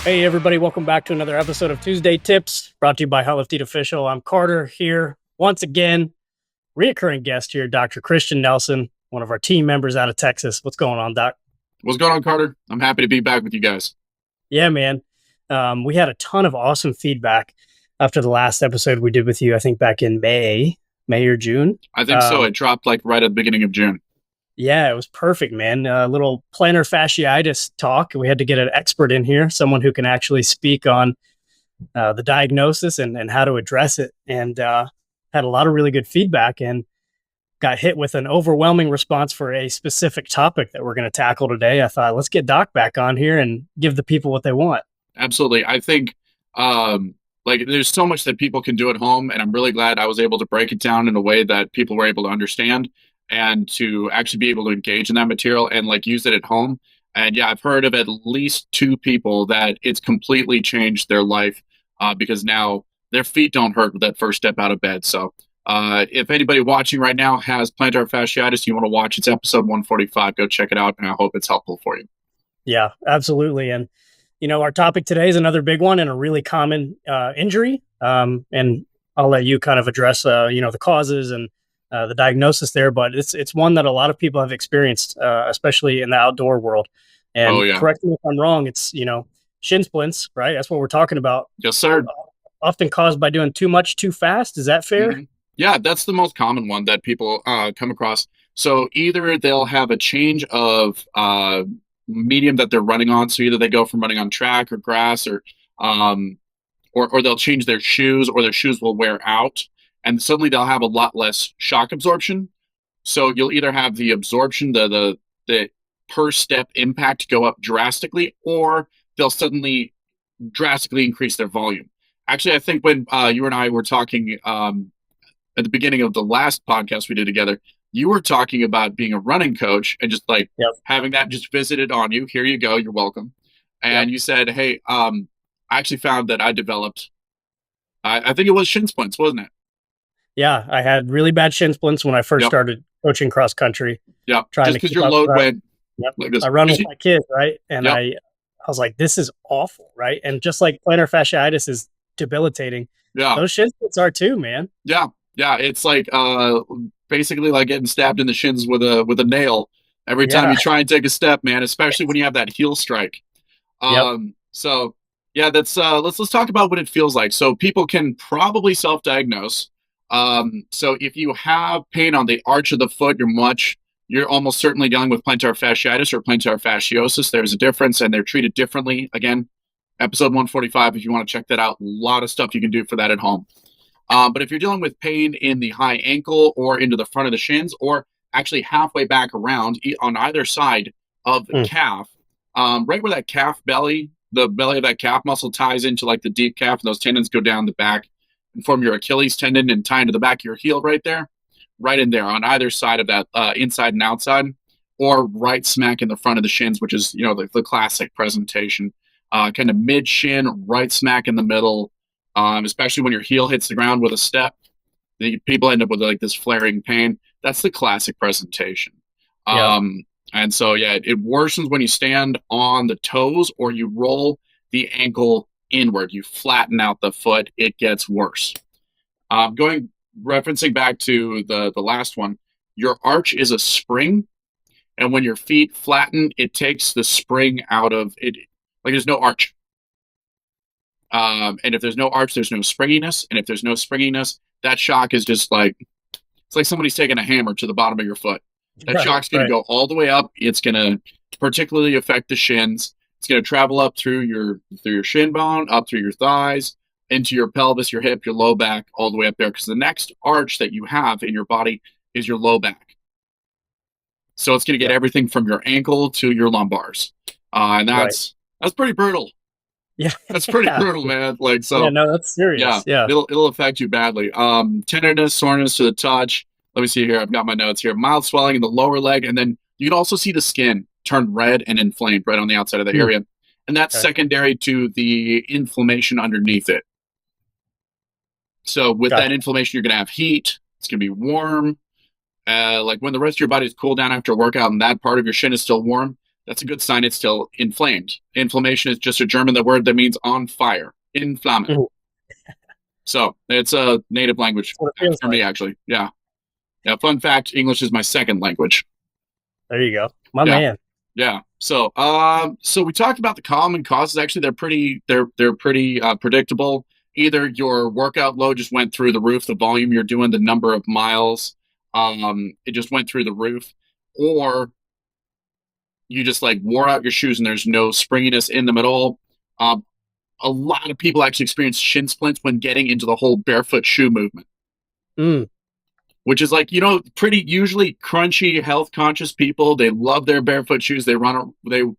Hey, everybody, welcome back to another episode of Tuesday Tips, brought to you by Hot Lift Eat Official. I'm Carter here once again, reoccurring guest here, Dr. Christian Nelson, one of our team members out of Texas. What's going on, Doc? What's going on, Carter? I'm happy to be back with you guys. Yeah, man. We had a ton of awesome feedback after the last episode we did with you, I think back in May or June. I think so. It dropped like right at the beginning of June. Yeah, it was perfect, man. A little plantar fasciitis talk. We had to get an expert in here, someone who can actually speak on the diagnosis and how to address it. And had a lot of really good feedback and got hit with an overwhelming response for a specific topic that we're going to tackle today. I thought, let's get Doc back on here and give the people what they want. Absolutely. I think there's so much that people can do at home, and I'm really glad I was able to break it down in a way that people were able to understand and to actually be able to engage in that material and like use it at home. And yeah, I've heard of at least two people that it's completely changed their life because now their feet don't hurt with that first step out of bed. So if anybody watching right now has plantar fasciitis, you want to watch, it's episode 145. Go check it out, and I hope it's helpful for you. Yeah, absolutely. And, you know, our topic today is another big one and a really common injury. And I'll let you kind of address, the causes and the diagnosis there, but it's one that a lot of people have experienced, especially in the outdoor world. And correct me if I'm wrong, it's, shin splints, right? That's what we're talking about. Yes, sir. Often caused by doing too much too fast. Is that fair? Mm-hmm. Yeah, that's the most common one that people come across. So either they'll have a change of medium that they're running on. So either they go from running on track or grass or they'll change their shoes, or their shoes will wear out. And suddenly they'll have a lot less shock absorption. So you'll either have the absorption, the per step impact go up drastically, or they'll suddenly drastically increase their volume. Actually, I think when you and I were talking at the beginning of the last podcast we did together, you were talking about being a running coach and just like having that just visited on you. Here you go. You're welcome. And you said, hey, I actually found that I developed, I think it was shin splints, wasn't it? Yeah, I had really bad shin splints when I first started coaching cross country. Yeah, just because your load went like this. I run with my kids, right? And I was like, this is awful, right? And just like plantar fasciitis is debilitating, those shin splints are too, man. Yeah, it's like basically like getting stabbed in the shins with a nail every time you try and take a step, man. Especially when you have that heel strike. So yeah, that's let's talk about what it feels like. So people can probably self-diagnose. So if you have pain on the arch of the foot, you're almost certainly dealing with plantar fasciitis or plantar fasciosis. There's a difference, and they're treated differently. Again, episode 145, if you want to check that out. A lot of stuff you can do for that at home. But if you're dealing with pain in the high ankle or into the front of the shins, or actually halfway back around on either side of the calf, right where that calf belly, the belly of that calf muscle ties into like the deep calf, and those tendons go down the back and form your Achilles tendon and tie into the back of your heel right there, right in there on either side of that, inside and outside, or right smack in the front of the shins, which is, the classic presentation, kind of mid shin, right smack in the middle, especially when your heel hits the ground with a step. People end up with like this flaring pain. That's the classic presentation. And so, it worsens when you stand on the toes or you roll the ankle inward. You flatten out the foot, it gets worse. Referencing back to the last one, your arch is a spring, and when your feet flatten, it takes the spring out of it. Like there's no arch. And if there's no arch, there's no springiness. And if there's no springiness, that shock is just like, it's like somebody's taking a hammer to the bottom of your foot. That shock's going to go all the way up. It's going to particularly affect the shins. It's going to travel up through your shin bone, up through your thighs, into your pelvis, your hip, your low back, all the way up there. Because the next arch that you have in your body is your low back. So it's going to get everything from your ankle to your lumbars. And that's pretty brutal. Yeah. That's pretty brutal, man. Like, so. Yeah, no, that's serious. Yeah. It'll affect you badly. Tenderness, soreness to the touch. Let me see here. I've got my notes here. Mild swelling in the lower leg. And then you can also see the skin turn red and inflamed right on the outside of the area. And that's secondary to the inflammation underneath it. So with that inflammation, you're going to have heat. It's going to be warm. Like when the rest of your body is cooled down after a workout and that part of your shin is still warm, That's a good sign it's still inflamed. Inflammation is just a German word that means on fire. Inflammen. Mhm. So it's a native That's language what it feels for me, like. actually. Yeah. Yeah. Fun fact: English is my second language. There you go, my Yeah. man. Yeah. So we talked about the common causes. Actually, they're pretty predictable. Either your workout load just went through the roof, the volume you're doing, the number of miles, it just went through the roof, or you just like wore out your shoes and there's no springiness in them at all. Um, a lot of people actually experience shin splints when getting into the whole barefoot shoe movement, Mm, which is like, pretty usually crunchy, health conscious people. They love their barefoot shoes. They want to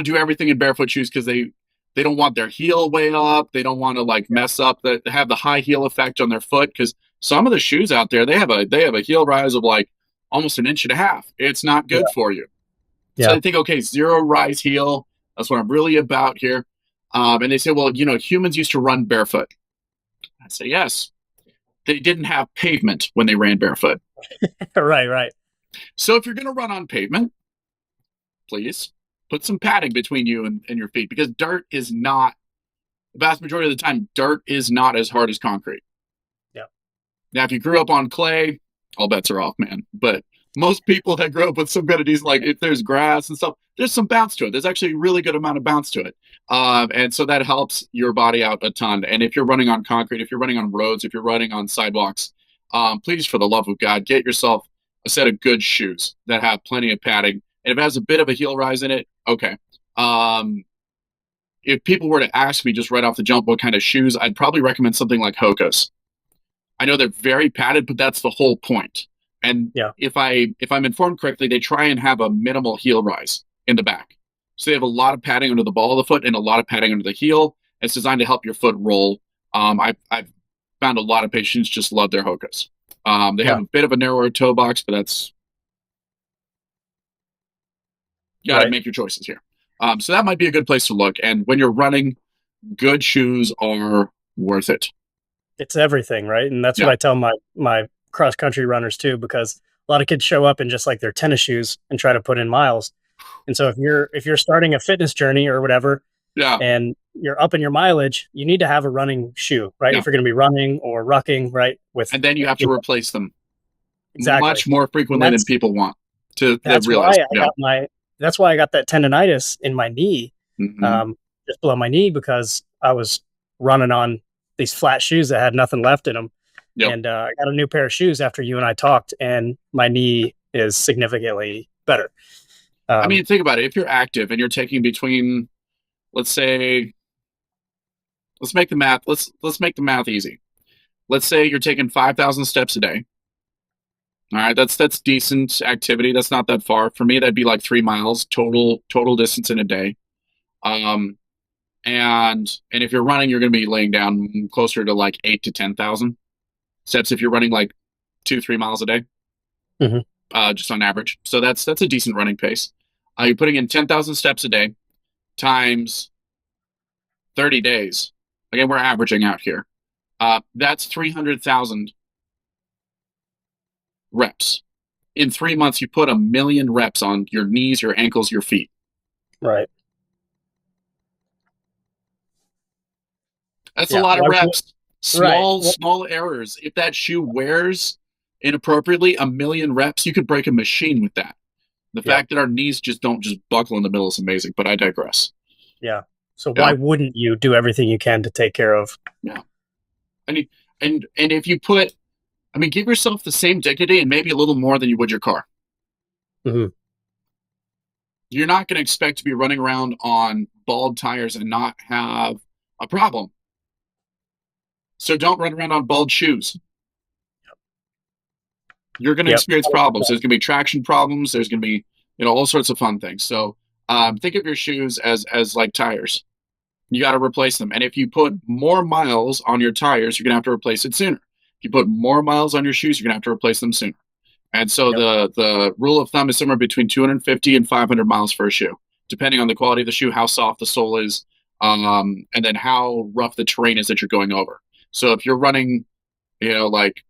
do everything in barefoot shoes because they don't want their heel way up. They don't want to like yeah, mess up have the high heel effect on their foot, because some of the shoes out there, they have a heel rise of like almost 1.5 inches. It's not yeah, good for you. So yeah. they think, okay, zero rise heel. That's what I'm really about here. And they say, well, humans used to run barefoot. I say, yes, they didn't have pavement when they ran barefoot. Right, right. So if you're going to run on pavement, please put some padding between you and your feet, because dirt is not, the vast majority of the time, dirt is not as hard as concrete. Yeah, Now, if you grew up on clay, all bets are off, man. But most people that grow up with some kind of decent, like if there's grass and stuff, there's some bounce to it. There's actually a really good amount of bounce to it. And so that helps your body out a ton. And if you're running on concrete, if you're running on roads, if you're running on sidewalks, please, for the love of God, get yourself a set of good shoes that have plenty of padding. And if it has a bit of a heel rise in it, okay. If people were to ask me just right off the jump what kind of shoes, I'd probably recommend something like Hoka's. I know they're very padded, but that's the whole point. And yeah, if I'm informed correctly, they try and have a minimal heel rise in the back. So they have a lot of padding under the ball of the foot and a lot of padding under the heel. It's designed to help your foot roll. I've found a lot of patients just love their Hokas. They have yeah. a bit of a narrower toe box, but that's, you got to Right. make your choices here. So that might be a good place to look. And when you're running, good shoes are worth it. It's everything, right? And that's what Yeah, I tell my cross country runners too, because a lot of kids show up in just like their tennis shoes and try to put in miles. And so if you're starting a fitness journey or whatever, yeah, and you're up in your mileage, you need to have a running shoe, right? yeah. If you're going to be running or rucking, right? With And then you have to replace them exactly. much more And frequently than people want to that's why realize. I Yeah. got my that's why I got that tendonitis in my knee, Hmm. um, just below my knee, because I was running on these flat shoes that had nothing left in them. Yep. And I got a new pair of shoes after you and I talked, and my knee is significantly better. I Um, mean, think about it. If you're active and you're taking between, let's say, let's make the math. Let's make the math easy. Let's say you're taking 5,000 steps a day. All right, that's decent activity. That's not that far. For me, that'd be like 3 miles total distance in a day. Um, and if you're running, you're going to be laying down closer to like 8 to 10,000 steps if you're running like 2-3 miles a day, mhm. just on average. So that's a decent running pace. You're putting in 10,000 steps a day times 30 days. Again, we're averaging out here. That's 300,000 reps. In 3 months, you put 1 million reps on your knees, your ankles, your feet. Right. That's a Yeah. lot of Why would- reps. right. Small errors. If that shoe wears inappropriately, 1 million reps, you could break a machine with that. The Yeah. fact that our knees just don't just buckle in the middle is amazing, but I digress. Yeah. So Yeah, why wouldn't you do everything you can to take care of? yeah. And and if you put, I mean, give yourself the same dignity and maybe a little more than you would your car. Mhm. You're not going to expect to be running around on bald tires and not have a problem. So don't run around on bald shoes. You're going to Yep. experience problems. There's going to be traction problems. There's going to be, all sorts of fun things. So think of your shoes as like tires. You got to replace them. And if you put more miles on your tires, you're going to have to replace it sooner. If you put more miles on your shoes, you're going to have to replace them sooner. And so Yep. the rule of thumb is somewhere between 250 and 500 miles for a shoe, depending on the quality of the shoe, how soft the sole is, and then how rough the terrain is that you're going over. So if you're running, like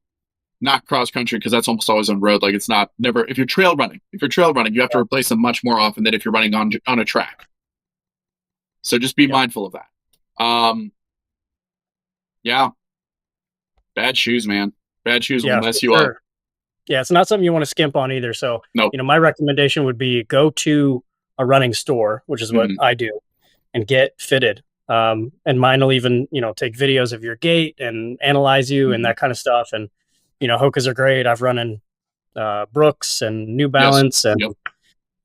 not cross country because that's almost always on road. Like it's not never. If you're trail running, you have to replace them much more often than if you're running on a track. So just be Yep. mindful of that. Yeah, bad shoes, man. Bad shoes will Yeah, for mess you up. sure. Yeah, it's not something you want to skimp on either. So, Nope. my recommendation would be go to a running store, which is what Mm-hmm. I do, and get fitted. And mine will even, take videos of your gait and analyze you and Mm-hmm. that kind of stuff. And, Hokas are great. I've run in Brooks and New Yes. Balance and Yep.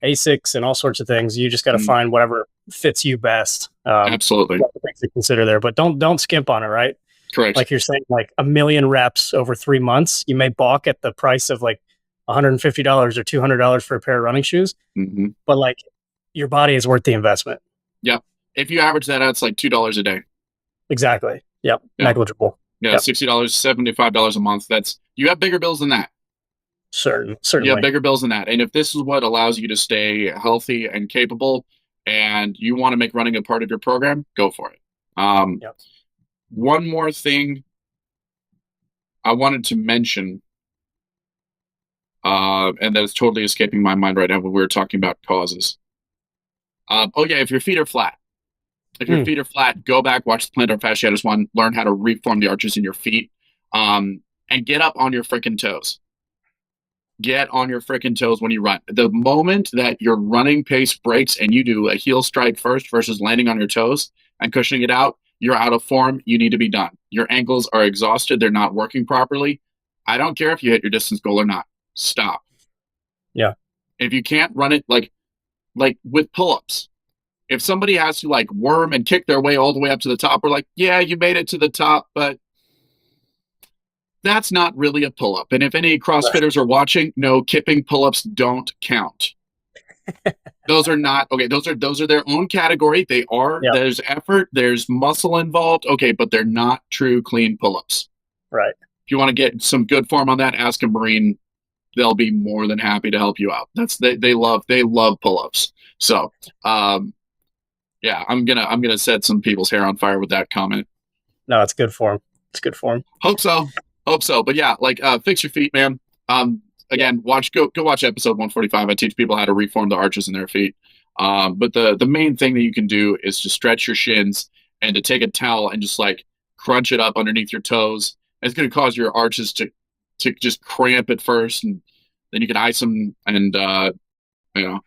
Asics and all sorts of things. You just got to Mm-hmm. find whatever fits you best. Absolutely. Things to consider there, but don't skimp on it, right? Correct. Like you're saying, like 1,000,000 reps over 3 months, you may balk at the price of like $150 or $200 for a pair of running shoes, Mm-hmm. but like your body is worth the investment. Yep. If you average that out, it's like $2 a day. Exactly. Yep. Yeah. Negligible. Yeah. Yep. $60, $75 a month. You have bigger bills than that. Certainly. You have bigger bills than that. And if this is what allows you to stay healthy and capable and you want to make running a part of your program, go for it. Yep. One more thing I wanted to mention, and that's totally escaping my mind right now when we were talking about causes. If your feet are flat. If your feet are flat, go back, watch the plantar fasciitis one, learn how to reform the arches in your feet, and get up on your freaking toes. Get on your freaking toes when you run. The moment that your running pace breaks and you do a heel strike first versus landing on your toes and cushioning it out, you're out of form. You need to be done. Your ankles are exhausted. They're not working properly. I don't care if you hit your distance goal or not. Stop. Yeah. If you can't run it like with pull-ups, if somebody has to like worm and kick their way all the way up to the top, we're like, yeah, you made it to the top, but that's not really a pull-up. And if any CrossFitters are watching, no, kipping pull-ups don't count. Those are not okay. Those are their own category. They are. Yep. There's effort. There's muscle involved. Okay, but they're not true clean pull-ups. Right. If you want to get some good form on that, ask a Marine. They'll be more than happy to help you out. They love pull-ups. So, yeah, I'm gonna set some people's hair on fire with that comment. No, it's good form. It's good form. Hope so. But yeah, fix your feet, man. Again, go watch episode 145. I teach people how to reform the arches in their feet. But the main thing that you can do is to stretch your shins and to take a towel and just like crunch it up underneath your toes. And it's going to cause your arches to just cramp at first, and then you can ice them and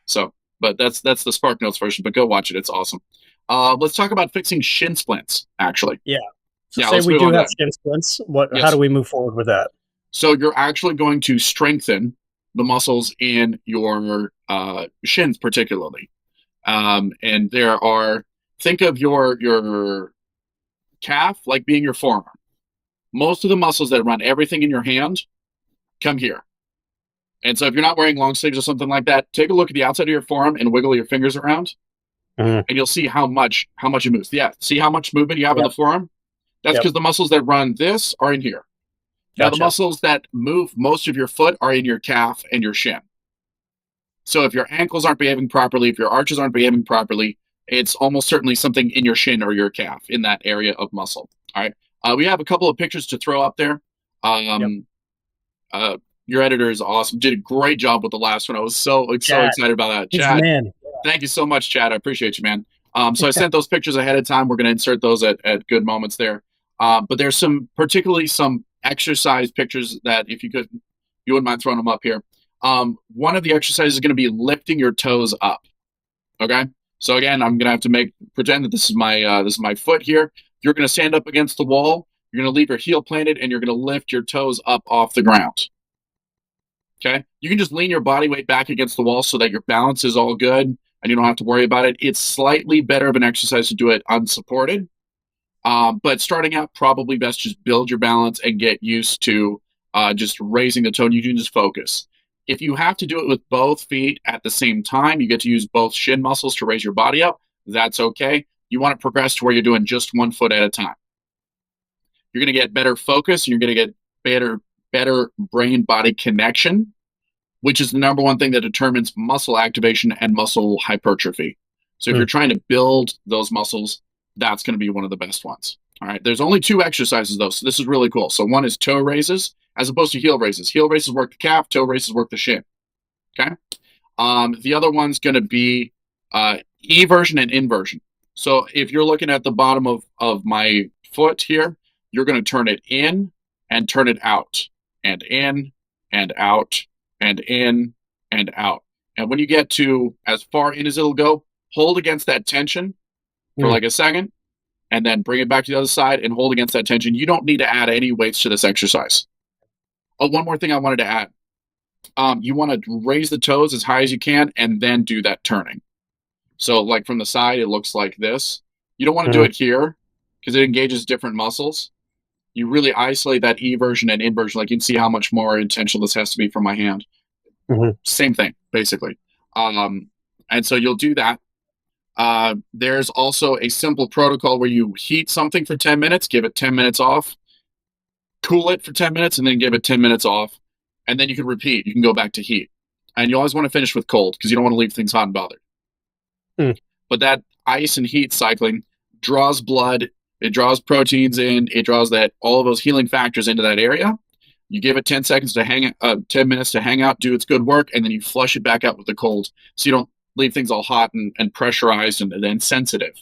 so. But that's the Spark Notes version. But go watch it; it's awesome. Let's talk about fixing shin splints. Actually, yeah. So yeah, say we do have shin splints. Yes. How do we move forward with that? So you're actually going to strengthen the muscles in your shins, particularly. And think of your calf like being your forearm. Most of the muscles that run everything in your hand come here. And so if you're not wearing long sleeves or something like that, take a look at the outside of your forearm and wiggle your fingers around. And you'll see how much it moves. Yeah, see how much movement you have in the forearm? That's because the muscles that run this are in here. Now, the muscles that move most of your foot are in your calf and your shin. So if your ankles aren't behaving properly, if your arches aren't behaving properly, it's almost certainly something in your shin or your calf in that area of muscle. All right. We have a couple of pictures to throw up there. Your editor is awesome. Did a great job with the last one. I was so excited about that. Chad, thank you so much, Chad. I appreciate you, man. So I sent those pictures ahead of time. We're going to insert those at good moments there. But there's particularly some exercise pictures that if you wouldn't mind throwing them up here. One of the exercises is going to be lifting your toes up. Okay. So again, I'm going to have to pretend that this is my foot here. You're going to stand up against the wall. You're going to leave your heel planted and you're going to lift your toes up off the ground. Okay. You can just lean your body weight back against the wall so that your balance is all good and you don't have to worry about it. It's slightly better of an exercise to do it unsupported. But starting out, probably best just build your balance and get used to just raising the toe. You can just focus. If you have to do it with both feet at the same time, you get to use both shin muscles to raise your body up. That's okay. You want to progress to where you're doing just one foot at a time. You're going to get better focus. You're going to get better brain-body connection, which is the number one thing that determines muscle activation and muscle hypertrophy. So if you're trying to build those muscles, that's going to be one of the best ones. All right. There's only 2 exercises, though, so this is really cool. So one is toe raises, as opposed to heel raises. Heel raises work the calf, toe raises work the shin. Okay. The other one's going to be eversion and inversion. So if you're looking at the bottom of my foot here, you're going to turn it in and turn it out, and in and out, and in and out. And when you get to as far in as it'll go, hold against that tension for like a second, and then bring it back to the other side and hold against that tension. You don't need to add any weights to this exercise. Oh, one more thing I wanted to add. You want to raise the toes as high as you can and then do that turning. So like from the side, it looks like this. You don't want to do it here because it engages different muscles. You really isolate that eversion and inversion. Like you can see how much more intentional this has to be from my hand. Same thing, basically. And so you'll do that. There's also a simple protocol where you heat something for 10 minutes, give it 10 minutes off, cool it for 10 minutes, and then give it 10 minutes off. And then you can repeat. You can go back to heat. And you always want to finish with cold because you don't want to leave things hot and bothered. But that ice and heat cycling draws blood. It draws proteins in. It draws all of those healing factors into that area. You give it 10 seconds to 10 minutes to hang out, do its good work, and then you flush it back out with the cold. So you don't leave things all hot and pressurized and then sensitive.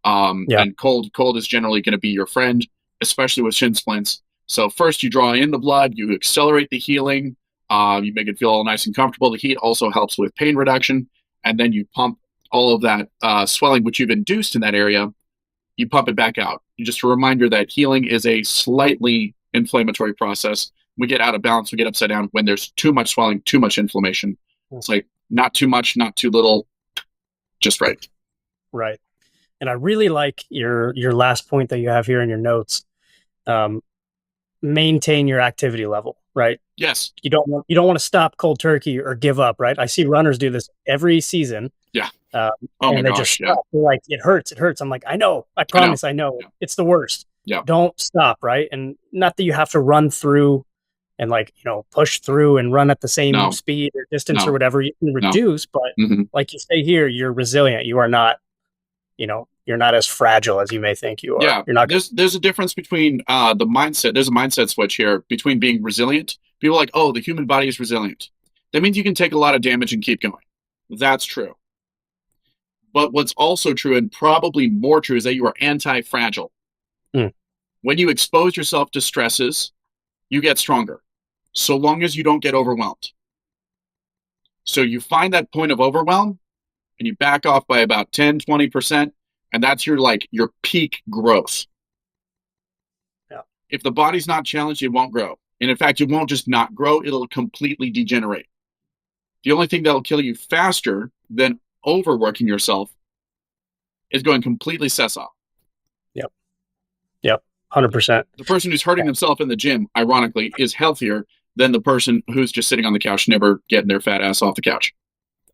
And cold is generally going to be your friend, especially with shin splints. So first you draw in the blood, you accelerate the healing, you make it feel all nice and comfortable. The heat also helps with pain reduction, and then you pump all of that swelling which you've induced in that area, you pump it back out. Just a reminder that healing is a slightly inflammatory process. We get out of balance, we get upside down when there's too much swelling, too much inflammation. It's like not too much, not too little, just right. Right. And I really like your last point that you have here in your notes. Maintain your activity level, right? Yes. You don't want to stop cold turkey or give up, right? I see runners do this every season. Yeah. And they just stop. They're like, it hurts. I'm like, I know. I promise. I know. Yeah. It's the worst. Yeah. Don't stop, right? And not that you have to run through and push through and run at the same speed or distance or whatever. You can reduce, but like you say here, you're resilient. You are not, you're not as fragile as you may think you are. Yeah, you're not. There's a difference between the mindset. There's a mindset switch here between being resilient. People are like, oh, the human body is resilient. That means you can take a lot of damage and keep going. That's true. But what's also true, and probably more true, is that you are anti-fragile. When you expose yourself to stresses, you get stronger, so long as you don't get overwhelmed. So you find that point of overwhelm, and you back off by about 10, 20%, and that's your peak growth. Yeah. If the body's not challenged, it won't grow. And in fact, it won't just not grow, it'll completely degenerate. The only thing that'll kill you faster than overworking yourself is going completely sessile. Yep. 100%. The person who's hurting themselves in the gym, ironically, is healthier than the person who's just sitting on the couch, never getting their fat ass off the couch.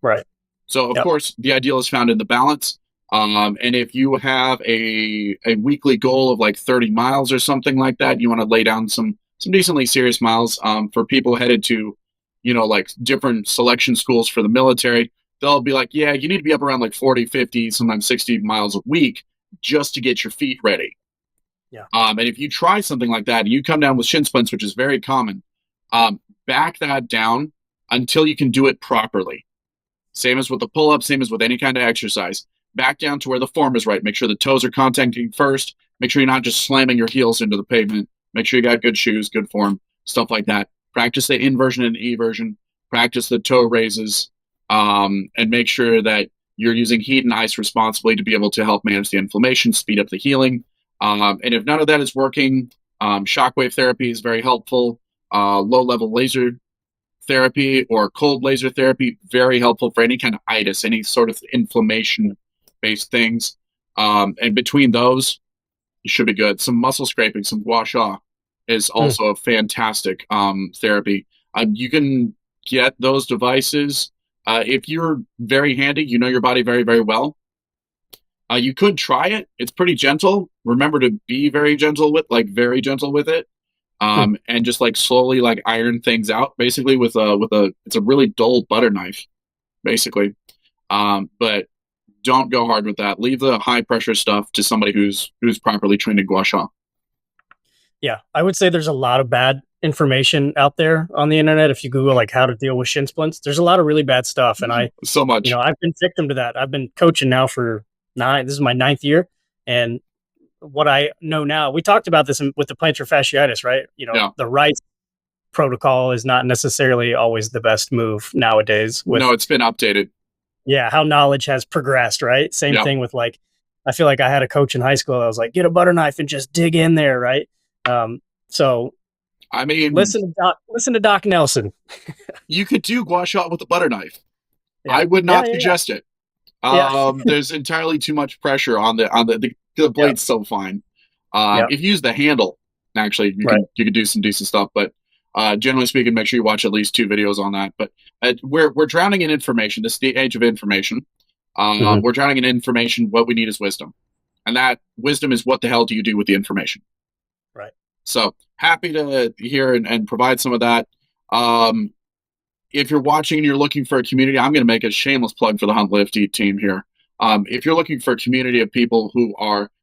Right. So, of course, the ideal is found in the balance. And if you have a weekly goal of like 30 miles or something like that, you want to lay down some decently serious miles for people headed to, like different selection schools for the military. They'll be like, yeah, you need to be up around like 40, 50, sometimes 60 miles a week just to get your feet ready. Yeah. And if you try something like that, and you come down with shin splints, which is very common, back that down until you can do it properly. Same as with the pull-up, same as with any kind of exercise. Back down to where the form is right. Make sure the toes are contacting first. Make sure you're not just slamming your heels into the pavement. Make sure you got good shoes, good form, stuff like that. Practice the inversion and eversion. Practice the toe raises. And make sure that you're using heat and ice responsibly to be able to help manage the inflammation, speed up the healing. And if none of that is working, shockwave therapy is very helpful. Low-level laser therapy or cold laser therapy, very helpful for any kind of itis, any sort of inflammation-based things. And between those, you should be good. Some muscle scraping, some gua sha is also a fantastic therapy. You can get those devices. If you're very handy, you know your body very, very well. You could try it. It's pretty gentle. Remember to be very gentle with it. And just slowly iron things out basically with it's a really dull butter knife basically. But don't go hard with that. Leave the high pressure stuff to somebody who's properly trained in gua sha. Yeah, I would say there's a lot of bad information out there on the internet. If you Google like how to deal with shin splints, there's a lot of really bad stuff. And So much. I've been victim to that. I've been coaching now for this is my ninth year. And what I know now, we talked about this with the plantar fasciitis, right? Yeah. The right protocol is not necessarily always the best move nowadays with, No, it's been updated. yeah, how knowledge has progressed, right? Same Yeah. thing with like, I feel like I had a coach in high school that was like, get a butter knife and just dig in there, right? So I mean, listen to Doc Nelson. you could do gua sha with a butter knife. Yeah. I would not Yeah. suggest it. Yeah. There's entirely too much pressure on the Yeah. blade's so fine. Yeah. If you use the handle, actually, Right. you can do some decent stuff. But generally speaking, make sure you watch at least 2 videos on that. But we're drowning in information. This is the age of information. We're drowning in information. What we need is wisdom, and that wisdom is what the hell do you do with the information? Right. So happy to hear and provide some of that. If you're watching and you're looking for a community, I'm going to make a shameless plug for the Hunt Lift Eat team here. If you're looking for a community of people who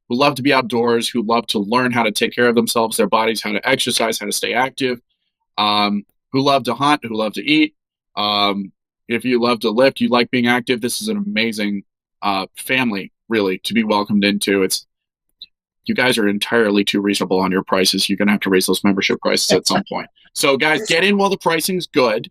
love to be outdoors, who love to learn how to take care of themselves, their bodies, how to exercise, how to stay active, who love to hunt, who love to eat. If you love to lift, you like being active, this is an amazing family, really, to be welcomed into. You guys are entirely too reasonable on your prices. You're going to have to raise those membership prices at some point. So, guys, get in while the pricing's good.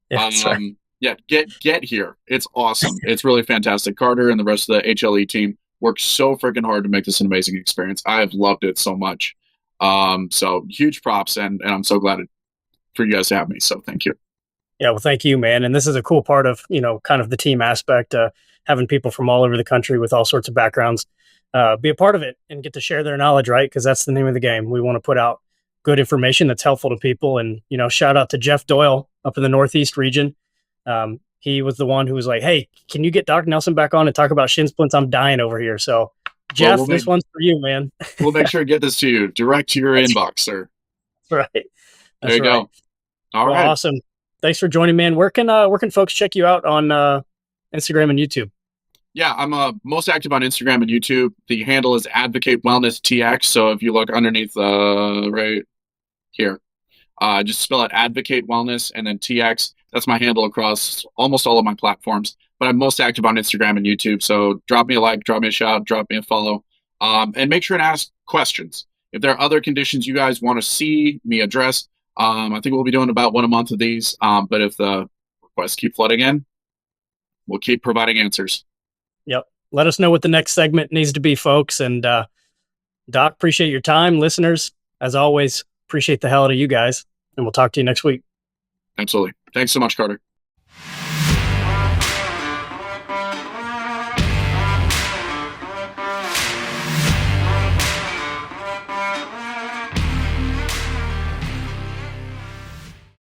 Yeah, right. Yeah, get here. It's awesome. It's really fantastic. Carter and the rest of the HLE team worked so freaking hard to make this an amazing experience. I've loved it so much. So huge props, and I'm so glad for you guys to have me. So thank you. Yeah, well, thank you, man. And this is a cool part of, kind of the team aspect, having people from all over the country with all sorts of backgrounds be a part of it and get to share their knowledge, right? Because that's the name of the game. We want to put out good information that's helpful to people. And, shout out to Jeff Doyle up in the Northeast region. He was the one who was like, hey, can you get Dr. Nelson back on and talk about shin splints? I'm dying over here. So, Jeff, this one's for you, man. We'll make sure to get this to you direct to your inbox, sir. That's right. There you go. All right. Awesome. Thanks for joining, man. Where can folks check you out on Instagram and YouTube? Yeah, I'm most active on Instagram and YouTube. The handle is Advocate Wellness TX. So if you look underneath right here, just spell it Advocate Wellness and then TX. That's my handle across almost all of my platforms. But I'm most active on Instagram and YouTube. So drop me a like, drop me a shout, drop me a follow, and make sure to ask questions. If there are other conditions you guys want to see me address, I think we'll be doing about one a month of these. But if the requests keep flooding in, we'll keep providing answers. Yep. Let us know what the next segment needs to be, folks. And Doc, appreciate your time. Listeners, as always, appreciate the hell out of you guys. And we'll talk to you next week. Absolutely. Thanks so much, Carter.